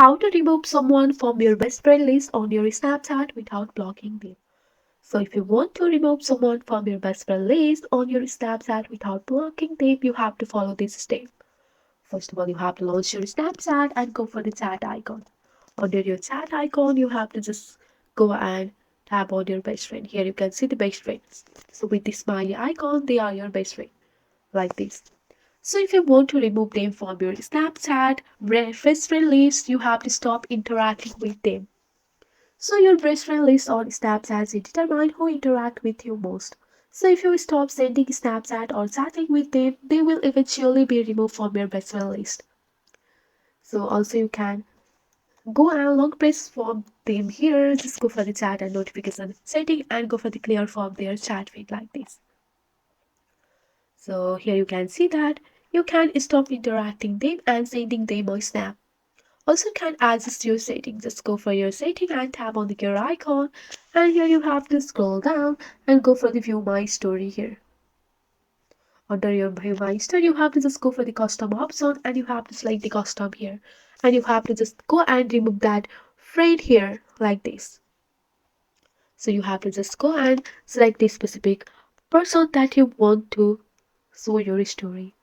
how to remove someone from your best friend list on your Snapchat without blocking them. So if you want to remove someone from your best friend list on your Snapchat without blocking them, you have to follow this step. First of all, you have to launch your Snapchat and go for the chat icon. Under your chat icon, you have to just go and tap on your best friend. Here you can see the best friends. So with the smiley icon, they are your best friend, like this. So if you want to remove them from your Snapchat best friend list, you have to stop interacting with them. So your best friend list on Snapchat will determine who interact with you most. So if you stop sending Snapchat or chatting with them, they will eventually be removed from your best friend list. So also you can go and long press from them here, just go for the chat and notification setting and go for the clear from their chat feed like this. So here you can see that you can stop interacting them and sending them a snap. Also can adjust your settings. Just go for your setting and tap on the gear icon, and here you have to scroll down and go for the view my story here. Under your view my story, you have to just go for the custom option and you have to select the custom here. And you have to just go and remove that friend here like this. So you have to just go and select the specific person that you want to show your story.